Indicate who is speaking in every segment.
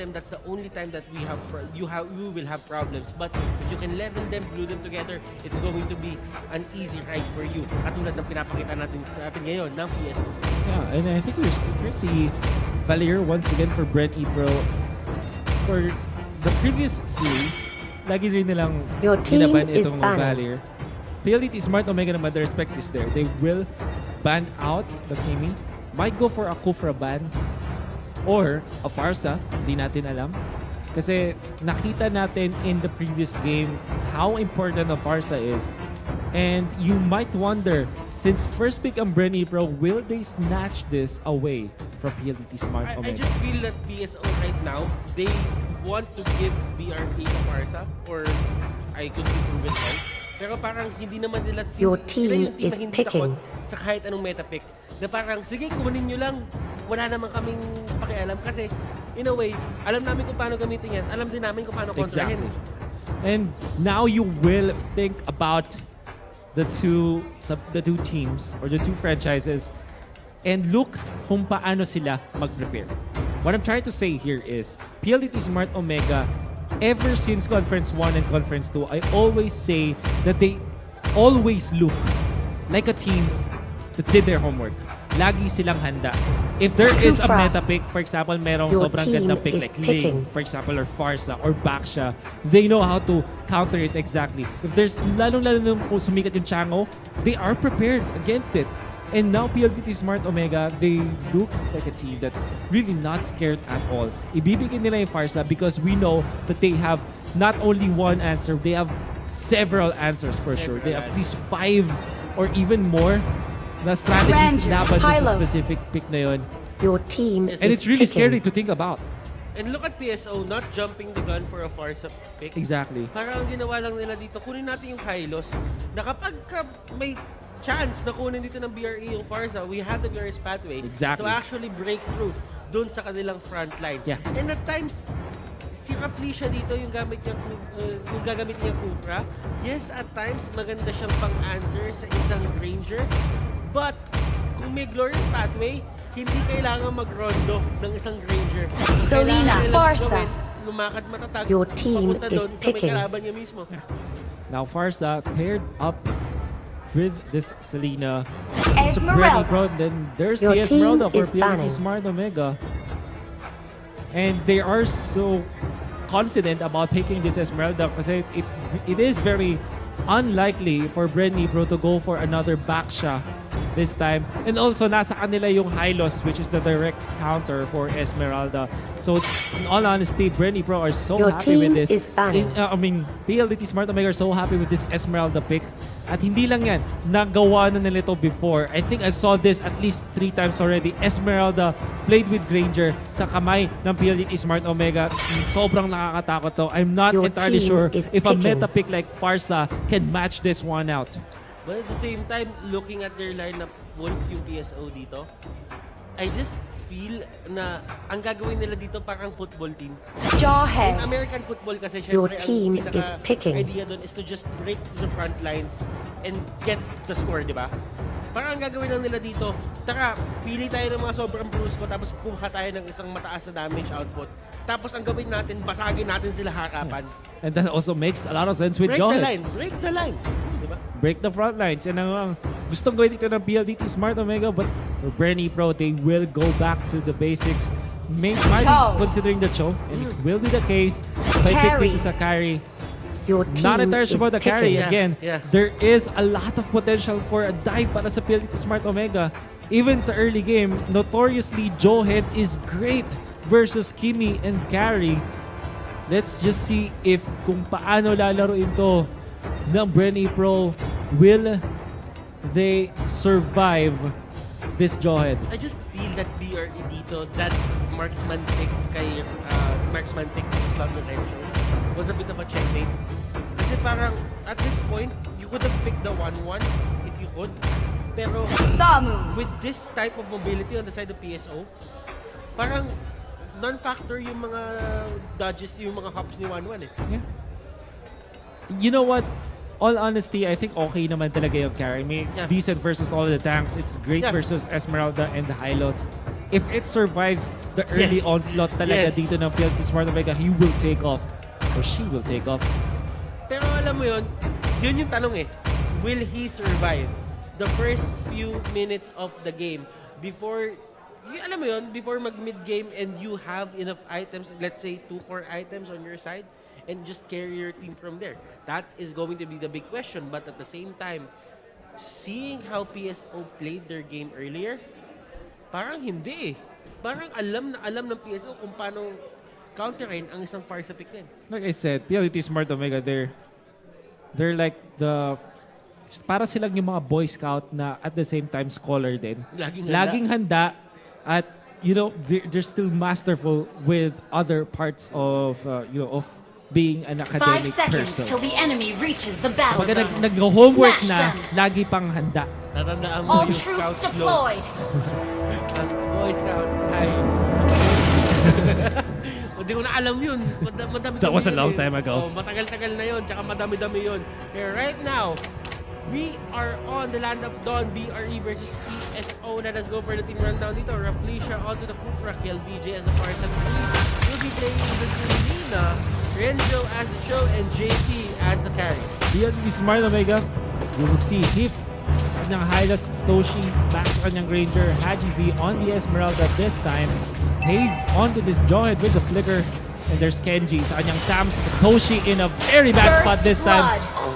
Speaker 1: them, that's the only time that you will have problems. But if you can level them, glue them together, it's going to be an easy ride for you. Katulad ng pinapakita natin sa atin ngayon ng PSO.
Speaker 2: Yeah, and I think we're see Valier once again for BREN Pro. For the previous series, lagi rin nilang
Speaker 3: Your team
Speaker 2: binaban
Speaker 3: is
Speaker 2: itong
Speaker 3: banned.
Speaker 2: Valier. PLDT Smart Omega naman, the respect is there. They will ban out the Kimi. Might go for a Kufra ban or a Farsa. Hindi natin alam. Kasi nakita natin in the previous game how important a Farsa is. And you might wonder, since first pick ang BREN Pro, will they snatch this away from PLDT Smart
Speaker 1: I
Speaker 2: Omega?
Speaker 1: just feel that PSO right now, they want to give BRE a Farsa, or I could be proven wrong. Pero parang hindi naman nila
Speaker 3: Your
Speaker 1: sila
Speaker 3: team
Speaker 1: yung
Speaker 3: is
Speaker 1: na hindi
Speaker 3: picking.
Speaker 1: takot sa kahit anong meta pick. Na parang, sige, kumanin nyo lang. Wala naman kaming pakialam. Kasi, in a way, alam namin kung paano gamitin yan. Alam din namin kung paano kontrahin.
Speaker 2: Exactly. And now you will think about the two teams or the two franchises and look kung paano sila mag-prepare. What I'm trying to say here is PLDT Smart Omega, ever since Conference 1 and Conference 2, I always say that they always look like a team that did their homework. Lagi silang handa. If there is a
Speaker 3: Kufra.
Speaker 2: meta pick, for example, merong
Speaker 3: Your
Speaker 2: sobrang
Speaker 3: team
Speaker 2: gandang pick
Speaker 3: is
Speaker 2: like
Speaker 3: picking.
Speaker 2: Ling, for example, or Farsa, or Baksha, they know how to counter it exactly. If there's lalong-lalo nung sumikat yung Chango, they are prepared against it. And now PLDT Smart Omega, they look like a team that's really not scared at all. Ibibigay nila yung Farsa because we know that they have not only one answer, they have several answers for sure. They have at least 5 or even more na strategies
Speaker 3: Ranger,
Speaker 2: laban dun sa
Speaker 3: Pylos.
Speaker 2: specific pick na yun.
Speaker 3: Your team
Speaker 1: And
Speaker 2: And
Speaker 3: is
Speaker 2: it's really
Speaker 3: picking.
Speaker 2: scary to think about.
Speaker 1: And look at PSO, not jumping the gun for a Farsa pick.
Speaker 2: Exactly.
Speaker 1: Parang ang ginawa lang nila dito, kunin natin yung Hylos, na kapag may chance na kunin dito ng BRE yung Farsa, we had the BRE's pathway
Speaker 2: Exactly.
Speaker 1: to actually break through dun sa kanilang front line.
Speaker 2: Yeah.
Speaker 1: And at times, si Raflesia dito, yung gagamit niyang Kufra, yes, at times, maganda siyang pang-answer sa isang Ranger. But, kung may Glorious Pathway, hindi kailangan mag-rondo ng isang Ranger.
Speaker 3: Selena,
Speaker 1: Kailangan nilang
Speaker 3: Farsa.
Speaker 1: gawin, lumakad matatag,
Speaker 3: Your team
Speaker 1: papunta
Speaker 3: is
Speaker 1: doon sa may
Speaker 3: picking.
Speaker 1: kalaban niya mismo.
Speaker 2: Now Farsa paired up with this Selena.
Speaker 4: Esmeralda.
Speaker 2: Pro, then there's
Speaker 3: Your
Speaker 2: the Esmeralda
Speaker 3: team
Speaker 2: for
Speaker 3: is
Speaker 2: PLDT
Speaker 3: banning.
Speaker 2: Smart Omega. And they are so confident about picking this Esmeralda kasi it is very unlikely for BREN Pro to go for another Baksha this time. And also, nasa kanila yung Hylos, which is the direct counter for Esmeralda. So, in all honesty, BREN Pro are so
Speaker 3: Your
Speaker 2: happy with
Speaker 3: team
Speaker 2: this.
Speaker 3: is banning.
Speaker 2: PLDT Smart Omega are so happy with this Esmeralda pick. At hindi lang yan, nagawa na nila ito before. I think I saw this at least 3 times already. Esmeralda played with Granger sa kamay ng PLDT Smart Omega. Sobrang nakakatakot to. I'm not
Speaker 3: Your
Speaker 2: entirely
Speaker 3: team
Speaker 2: sure
Speaker 3: is
Speaker 2: if a
Speaker 3: picking.
Speaker 2: meta pick like Farsa can match this one out.
Speaker 1: But at the same time, looking at their lineup, Wolf yung PSO dito, I just feel na ang gagawin nila dito parang football team. In
Speaker 4: Jawhead.
Speaker 1: American football kasi
Speaker 3: Your
Speaker 1: syempre
Speaker 3: team
Speaker 1: ang
Speaker 3: is picking.
Speaker 1: idea doon is to just break the front lines and get the score, di ba? Parang ang gagawin lang nila dito, taka, pili tayo ng mga sobrang brusco tapos kuha tayo ng isang mataas na damage output. Tapos ang gawin natin, basagin natin sila harapan.
Speaker 2: And that also makes a lot of sense with
Speaker 1: Break
Speaker 2: John.
Speaker 1: the line, break the line. Di ba?
Speaker 2: Break the front lines. Yan ang gustong gawin dito ng PLDT Smart Omega, but for BREN Pro, they will go back to the basics. Might
Speaker 4: Chow.
Speaker 2: considering the chow, and it will be the case. By
Speaker 4: Carry.
Speaker 2: pick sa carry.
Speaker 3: Your team
Speaker 2: Not entirely
Speaker 3: is
Speaker 2: sure about the carry.
Speaker 3: picking.
Speaker 2: Again,
Speaker 1: Yeah.
Speaker 2: there is a lot of potential for a dive para sa PLDT Smart Omega. Even sa early game, notoriously, Jawhead is great versus Kimi and carry. Let's just see if kung paano lalaroin to ng BREN Pro. Will they survive this Jawhead?
Speaker 1: I just feel that BRE dito, that marksman pick kay marksman pick kay Slot Lorenzo was a bit of a checkmate. Kasi parang at this point, you could have picked the 1-1 if you could. Pero
Speaker 4: Samu.
Speaker 1: with this type of mobility on the side of PSO, parang non-factor yung mga dodges, yung mga hops ni 1-1 eh.
Speaker 2: Yeah. You know what? All honesty, I think okay naman talaga yung carry. I mean, it's
Speaker 1: Yeah.
Speaker 2: decent versus all the tanks. It's great
Speaker 1: Yeah.
Speaker 2: versus Esmeralda and the Hylos. if it survives the early
Speaker 1: Yes.
Speaker 2: onslaught talaga
Speaker 1: Yes.
Speaker 2: dito ng PLT Smart Omega, he will take off. Or she will take off.
Speaker 1: Pero alam mo yun yung tanong eh. Will he survive the first few minutes of the game before, alam mo yun, before mag mid-game and you have enough items, let's say 2 core items on your side, and just carry your team from there? That is going to be the big question. But at the same time, seeing how PSO played their game earlier, parang hindi eh. Parang alam ng PSO kung paano counterin ang isang Farsa pick din.
Speaker 2: Like I said, PLT Smart Omega, they're like para silang yung mga Boy Scout na at the same time scholar din.
Speaker 1: Laging handa.
Speaker 2: Handa at they're still masterful with other parts of of being an
Speaker 4: 5
Speaker 2: academic
Speaker 4: seconds
Speaker 2: person.
Speaker 4: till the enemy reaches the
Speaker 2: Kapag
Speaker 4: battlefield.
Speaker 2: nag-homework
Speaker 4: Smash
Speaker 2: na,
Speaker 4: them.
Speaker 2: lagi pang handa.
Speaker 1: Natandaan mo
Speaker 4: All
Speaker 1: yung
Speaker 4: troops
Speaker 1: scout flow.
Speaker 4: deployed.
Speaker 1: Ang Boy Scout ay... Hindi ko na alam yun. Madami-dami
Speaker 2: That was a
Speaker 1: yun
Speaker 2: long
Speaker 1: eh.
Speaker 2: time ago.
Speaker 1: Oh, matagal-tagal na yun. Tsaka madami-dami yun. Pero right now, we are on the land of Dawn. BRE versus PSO. Let us go for the team rundown dito. Raflesia onto the Kufra. LBJ as the Parcel 3. We'll be playing the Selena, Renzo as the show, and JP as the carry.
Speaker 2: PLT Smart Omega, you will see Hip sa kanyang highlights, Toshi back sa kanyang Ranger, Haji Z on the Esmeralda this time, Hayes onto this Jawhead with the flicker, and there's Kenji sa kanyang Tams, Toshi in a very bad spot this time.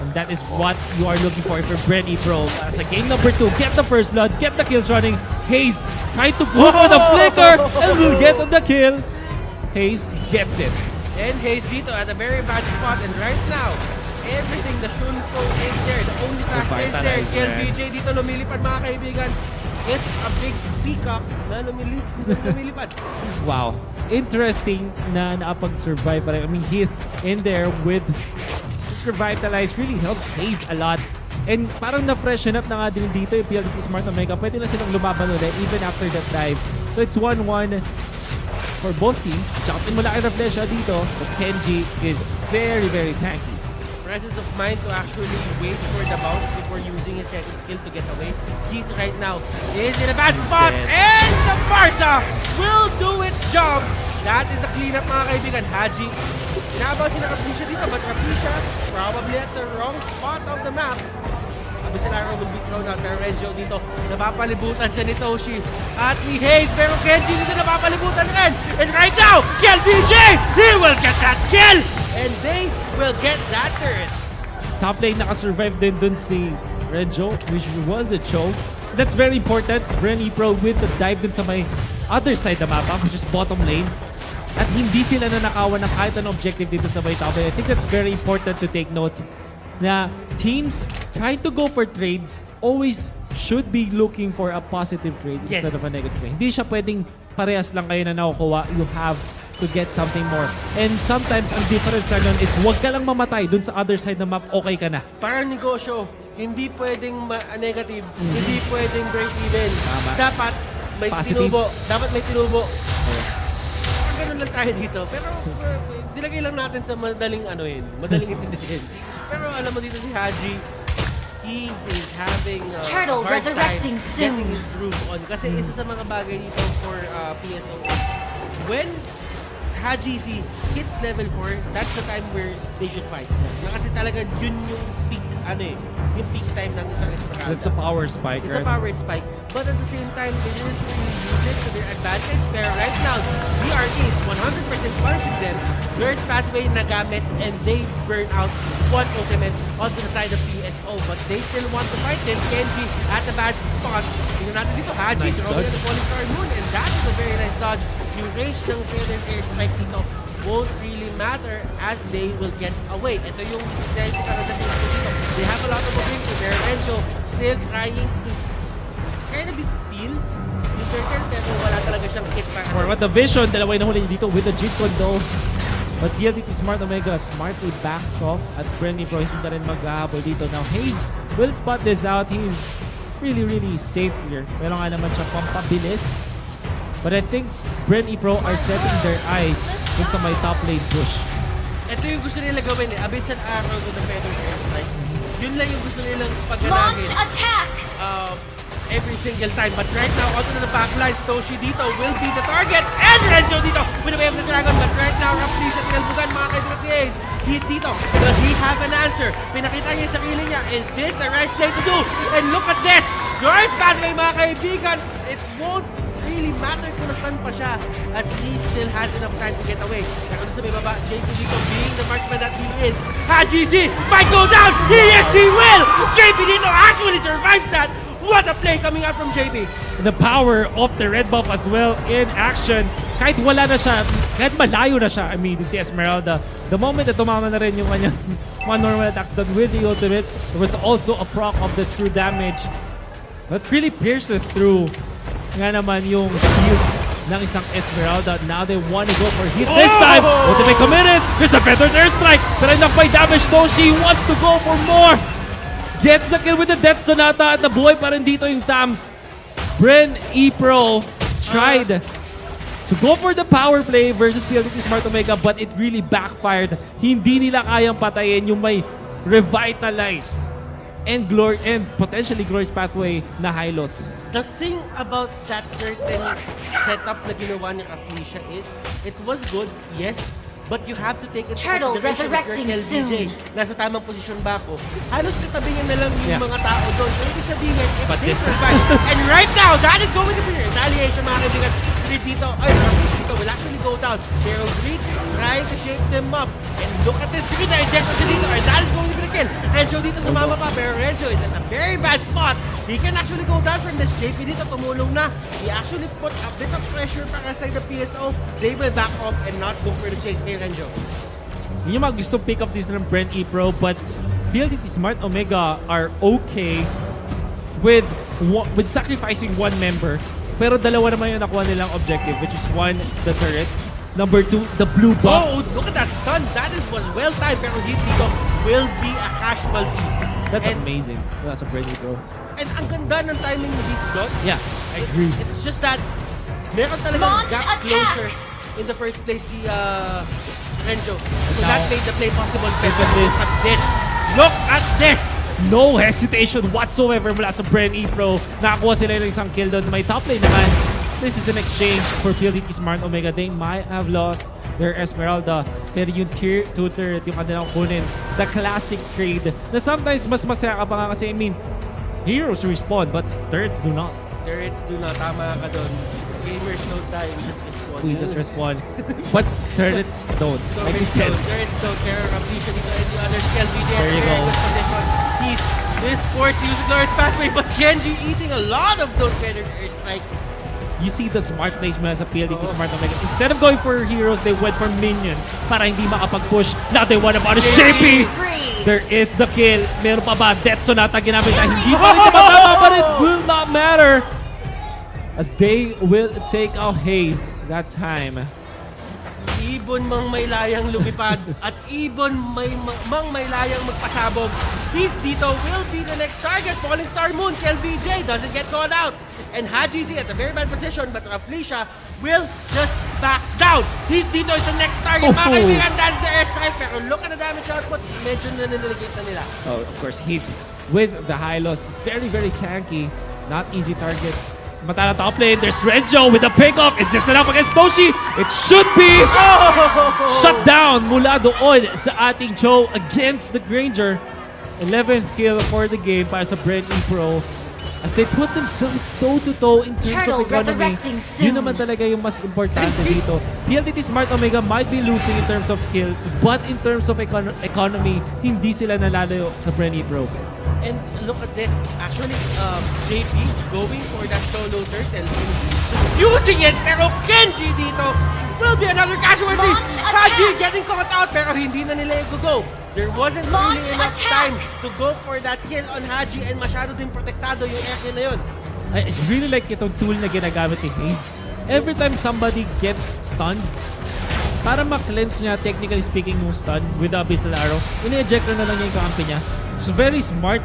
Speaker 2: And that is what you are looking for BREN Pro. Sa game number 2, get the first blood, get the kills running. Hayes trying to go for the flicker and will get on the kill. Hayes gets it.
Speaker 1: And Hayes dito at a very bad spot, and right now, everything, the Shunfo is there, the only fast is there.
Speaker 2: Revitalize, man.
Speaker 1: KLBJ dito lumilipad mga kaibigan. It's a big peacock na lumilipad.
Speaker 2: Wow. Interesting na nakapag-survive pa rin. I mean, Heath in there with just revitalize really helps Hayes a lot. And parang na-freshen up na nga din dito yung PLT Smart Omega. Pwede na silang lumaban ulit even after that dive. So it's 1-1 for both teams. Jumpin mo lang kay Raflesia dito. But Kenji is very, very tanky.
Speaker 1: Presence of mind to actually wait for the bounce before using his second skill to get away. Heath right now is in a bad spot,
Speaker 2: dead.
Speaker 1: and the Farsa will do its job. That is the cleanup mga kaibigan. Haji, inaabang si Raflesia dito, but Raflesia probably at the wrong spot of the map. Abisilaro will be thrown out. Pero Renzo dito, napapalibutan siya ni Toshi at ni Hayes. Pero Kenji dito napapalibutan rin. And right now, KLBJ, he will get that kill! And they will get that turret.
Speaker 2: Top lane nakasurvive din dun si Renzo, which was the choke. That's very important. BREN Pro with the dive din sa may other side ng mapa, which is bottom lane. At hindi sila nanakawan ng kahit anong objective dito sa may top lane. I think that's very important to take note na teams trying to go for trades always should be looking for a positive trade
Speaker 1: Yes.
Speaker 2: instead of a negative trade. Hindi siya pwedeng parehas lang kayo na nakukuha. You have to get something more. And sometimes, ang difference na nun is huwag ka lang mamatay dun sa other side ng map, okay ka na.
Speaker 1: Parang negosyo, hindi pwedeng negative, hindi pwedeng break even.
Speaker 2: Tama.
Speaker 1: Dapat may
Speaker 2: Positive.
Speaker 1: tinubo. Dapat may tinubo. Parang ganun lang tayo dito. Pero dilagay lang natin sa madaling madaling intindihin. Pero alam mo dito si Haji, he is having a
Speaker 4: Turtle
Speaker 1: hard
Speaker 4: resurrecting
Speaker 1: time
Speaker 4: soon.
Speaker 1: getting his groove on. Kasi isa sa mga bagay dito for PSO is when Haji hits level 4, that's the time where they should fight. Kasi talaga yun yung peak, yung peak time ng isang Esmeralda.
Speaker 2: That's a power spike,
Speaker 1: It's
Speaker 2: right?
Speaker 1: a power spike. But at the same time, they didn't really use it to their advantage. Pero right now, BRE is 100% punishing them. There's pathway na gamit and they burn out one ultimate onto the side of PSO. But they still want to fight this. Kenji at the bad spot. Tingnan natin dito, Haji
Speaker 2: Nice
Speaker 1: throwing
Speaker 2: dodge.
Speaker 1: at the Falling Star Moon. And that is a very nice dodge. Yung range ng Feather Air Strike dito won't really matter as they will get away. Ito yung nakikita natin dito. They have a lot of mobility. Pero Renzo still trying to kind of steal yung turtle, pero wala talaga siyang hit para.
Speaker 2: For what the vision, dalawa yung nahuli dito with the Jeet Condo. But PLT Smart Omega smartly backs off at BREN Pro hindi na rin maghahabol dito. Now Hayes will spot this out. He's really, really safe here. Meron nga naman siya pampabilis. But I think BREN Pro are setting their eyes dun sa may top lane push.
Speaker 1: Ito yung gusto nila gawin Abyss and Arrow to the Feather Air Strike. Yun lang yung gusto nilang
Speaker 4: Launch
Speaker 1: pagganagin.
Speaker 4: attack!
Speaker 1: every single time. But right now, onto the backline, Stoshi dito will be the target. And Renzo dito with the way of the dragon. But right now, roughly siya tinalbugan mga kaibigan si Ace. He's dito. Does he have an answer? Pinakita niya yung sarili niya. Is this the right play to do? And look at this! Glorious pathway mga kaibigan. It won't really matter kung na-stun pa siya as he still has enough time to get away. Pero sa may baba, JP dito being the marksman that he is. Haji Z might go down! Yes, he will! JP dito actually survives that! What a play coming out from JP!
Speaker 2: The power of the red buff as well in action. Kahit wala na siya, kahit malayo na siya, I mean, si Esmeralda, the moment na tumama na rin yung kanyang mga normal attacks done with the ultimate, there was also a proc of the true damage that really pierces through nga naman yung shields ng isang Esmeralda. Now they want to go for hit this time. Ultimate committed. There's a better airstrike. Pero enough by damage though. She wants to go for more. Gets the kill with the Death Sonata at nabuhay pa rin dito yung Tams. BREN ePro tried to go for the power play versus PLDT Smart Omega but it really backfired. Hindi nila kayang patayin yung may revitalize and potentially glorious pathway na Hylos.
Speaker 1: The thing about that certain setup na ginawa ni Raflisha is, it was good, yes, but you have to take it
Speaker 4: Turtle
Speaker 1: into consideration
Speaker 4: resurrecting
Speaker 1: if you're LBJ.
Speaker 4: soon.
Speaker 1: Nasa tamang posisyon ba ako? Halos katabi niya na lang yung
Speaker 2: Yeah.
Speaker 1: mga tao doon. So, ibig sabihin, if
Speaker 2: But
Speaker 1: they
Speaker 2: this-
Speaker 1: survive, and right now, that is going to be retaliation, mga kaibigan. Dito, Raflisha dito will actually go down. They're trying to shake them up. And look at this, Green eject siya dito, and that is going to be the kill. Renzo dito sumama pa, pero Renzo is at a very bad spot. He can actually go down from this. JP dito tumulong na. He actually put a bit of pressure para sa the PSO. They will back off and not go for the chase kay Renzo.
Speaker 2: Yun yung mga gustong pick up this ng BREN ePro but PLDT Smart Omega are okay with sacrificing one member. Pero dalawa naman yung nakuha nilang objective, which is one, the turret. Number two, the blue buff.
Speaker 1: Oh, look at that stun. That was well timed, pero hit dito will be a casualty.
Speaker 2: That's
Speaker 1: and,
Speaker 2: amazing. That's a BREN ePro.
Speaker 1: And ang ganda ng timing ni Heat doon.
Speaker 2: Yeah, I agree.
Speaker 1: It's just that meron talagang
Speaker 4: Launch
Speaker 1: gap
Speaker 4: attack!
Speaker 1: closer in the first place si Renzo. So
Speaker 2: Now,
Speaker 1: that made the play possible.
Speaker 2: look at this.
Speaker 1: Look at this. Look at this.
Speaker 2: No hesitation whatsoever mula sa BREN ePro. Nakakuha sila ng isang kill doon. May top lane naman. This is an exchange for PLDT Smart Omega. They might have lost their Esmeralda. Pero yung tier 2 turret, yung kanilang kunin, the classic trade, na sometimes mas masaya ka pa nga kasi, I mean, heroes respawn, but turrets do not.
Speaker 1: Turrets do not. Tama ka doon. Gamers don't die. We just respawn.
Speaker 2: We just respawn. But turrets don't. Like you said.
Speaker 1: Turrets don't. Pero Raflisha dito and the other skill VJ.
Speaker 2: There you go.
Speaker 1: Heat is forced to use the glorious pathway, but Genji eating a lot of those better airstrikes.
Speaker 2: You see the smart plays mula sa PLDT Smart Omega. Instead of going for heroes, they went for minions para hindi makapag-push. Now they want to punish JP!
Speaker 4: Spree.
Speaker 2: There is the kill. Meron pa ba? Death Sonata ginamit na hindi sa rin tumatama, but it will not matter as they will take out Haze that time.
Speaker 1: Ibon mang may layang lumipad at ibon mang may layang magpasabog. Heath dito will be the next target. Falling Star Moon, LBJ doesn't get called out. And Haji Z at a very bad position, but Raflisha will just back down. Heath dito is the next target. Mga kaibigan, that's the airstrike. Pero look at the damage output. Medyo naniniligate na nila.
Speaker 2: Oh, of course, Heath with the high loss. Very, very tanky. Not easy target. Matala top lane. There's Renzo with the pickoff. It's just enough against Toshi. It should be shut down mula doon sa ating Joe against the Granger. 11th kill for the game para sa BREN ePro as they put themselves toe-to-toe in terms
Speaker 4: Turtle
Speaker 2: of economy.
Speaker 4: resurrecting soon.
Speaker 2: Yun naman talaga yung mas importante dito. PLDT Smart Omega might be losing in terms of kills, but in terms of economy, hindi sila nalalayo sa BREN ePro.
Speaker 1: And look at this. Actually, JP going for that solo turtle. Just using it, pero Genji dito will be another casualty.
Speaker 4: Launch
Speaker 1: Haji
Speaker 4: attack!
Speaker 1: getting caught out, pero hindi na nila go. There wasn't
Speaker 4: Launch
Speaker 1: really enough
Speaker 4: attack!
Speaker 1: time to go for that kill on Haji and masyado din protektado yung Eke na yun.
Speaker 2: I really like itong tool na ginagamit ni Haze. Every time somebody gets stunned, para ma-cleanse niya, technically speaking, yung stun with the Abyssal Arrow, ini-ejector na lang niya yung kakampi niya. So very smart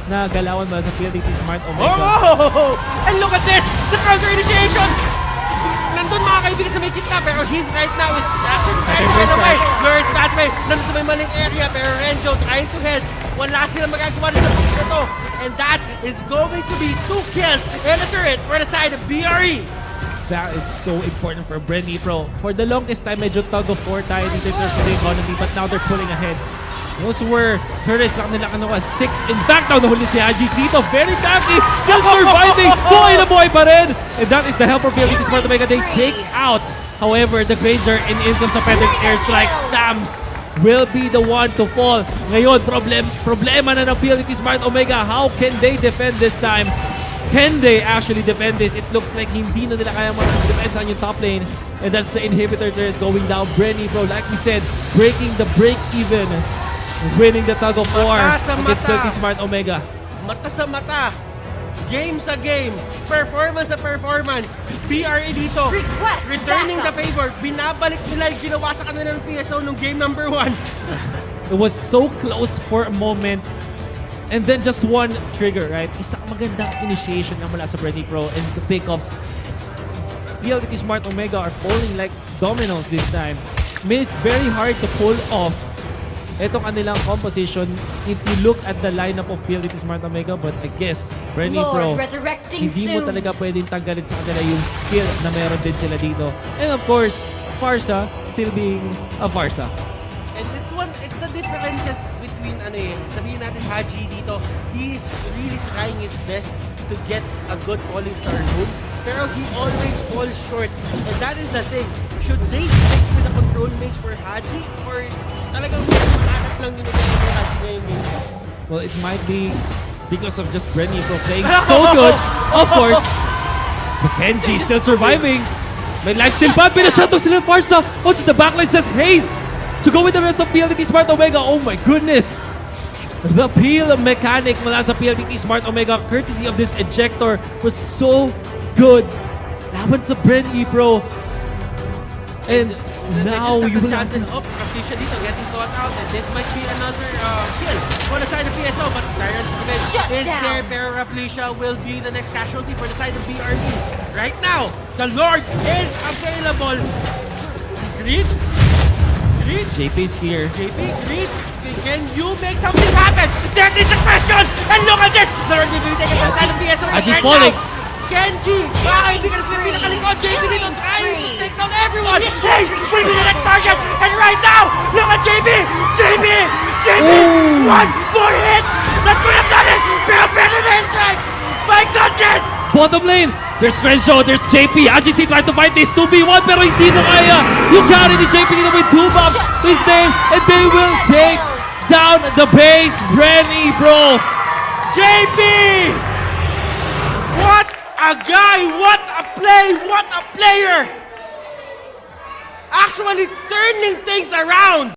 Speaker 2: na galawan ba sa PLDT Smart Omega.
Speaker 1: Oh! And look at this! The counter initiation! nandun mga kaibigan sa may kitna, pero he right now is actually trying to
Speaker 2: Okay,
Speaker 1: get
Speaker 2: first
Speaker 1: away.
Speaker 2: strike.
Speaker 1: Glorious pathway, nandun sa may maling area, pero Renjo trying to head. Wala silang magagawa sa push na to. And that is going to be 2 kills and a turret for the side of BRE.
Speaker 2: That is so important for BREN Pro. For the longest time, medyo tug of war tayo dito in terms of the economy, but now they're pulling ahead. Those were turrets lang nila kanawa 6. In fact, now nahuli si Hagis dito. Very tacky. Still surviving. Buhay na buhay pa rin. And that is the help for PLDT Smart Omega. They take out, however, the Granger in comes a Feathered Airstrike. Dams will be the one to fall. Ngayon, problema na ng PLDT Smart Omega. How can they defend this time? Can they actually defend this? It looks like hindi na nila kaya mag-defend sa yung top lane. And that's the inhibitor turret going down. BREN Pro, like we said, breaking the break-even. Winning the tug of war
Speaker 1: Mata sa
Speaker 2: against
Speaker 1: mata.
Speaker 2: PLDT Smart Omega.
Speaker 1: Mata sa mata. Game sa game. Performance sa performance. BRE dito.
Speaker 4: Request
Speaker 1: Returning the
Speaker 4: backup.
Speaker 1: favor. Binabalik nila yung ginawa sa kanila ng PSO nung game number 1.
Speaker 2: It was so close for a moment. And then just one trigger, right? Isang magandang initiation nga mula sa BREN Pro and the pickoffs. PLDT Smart Omega are falling like dominoes this time. I mean, it's very hard to pull off itong kanilang composition if you look at the lineup of PLDT Smart Omega, but I guess BREN Pro,
Speaker 4: Lord resurrecting
Speaker 2: hindi mo
Speaker 4: soon.
Speaker 2: talaga pwedeng tanggalin sa kanila yung skill na meron din sila dito. And of course, Farsa still being a Farsa.
Speaker 1: And it's the differences between sabihin natin Haji dito, he's really trying his best to get a good falling star load, pero he always falls short. And that is the thing. Should they stick with the control mage for Haji, or talagang anak lang yung nagay for Haji ngayong game?
Speaker 2: Well, it might be because of just BREN Pro playing so good. Of course, the Kenji still surviving. May lifesteal pa, pinashot off sila ng Farsa. Oh, to the backline says Haze to go with the rest of PLDT Smart Omega. Oh my goodness. The peel mechanic mula sa PLDT Smart Omega, courtesy of this ejector, was so good. Laban sa BREN Pro. And now you will have
Speaker 1: chance of Rafflesia dito getting caught out, and this might be another kill for the side of PSO, but Tyrant's Revenge
Speaker 4: Shut
Speaker 1: is
Speaker 4: down.
Speaker 1: there, pero Rafflesia will be the next casualty for the side of BRE. Right now, the Lord is available. Greed?
Speaker 2: JP's here.
Speaker 1: JP, Greed, can you make something happen? That is the question! And look at this! The Lord will be taken by the side of PSO
Speaker 2: Haji's
Speaker 1: right
Speaker 2: falling.
Speaker 1: now. Kenji! Mga kaibigan sa pinakalikod! JP dito trying to take down everyone! Chase will be the next target! And right now, look at JP! JP!
Speaker 2: Ooh.
Speaker 1: One more hit! That could have done it! Pero Feather Strike! My goodness!
Speaker 2: Bottom lane, there's Renzo, there's JP. AGC tried to fight this 2v1 pero hindi na kaya. You carry the JP dito with 2 buffs to his name and they will take down the base. BREN Pro.
Speaker 1: JP! What a guy! What a play! What a player! Actually turning things around!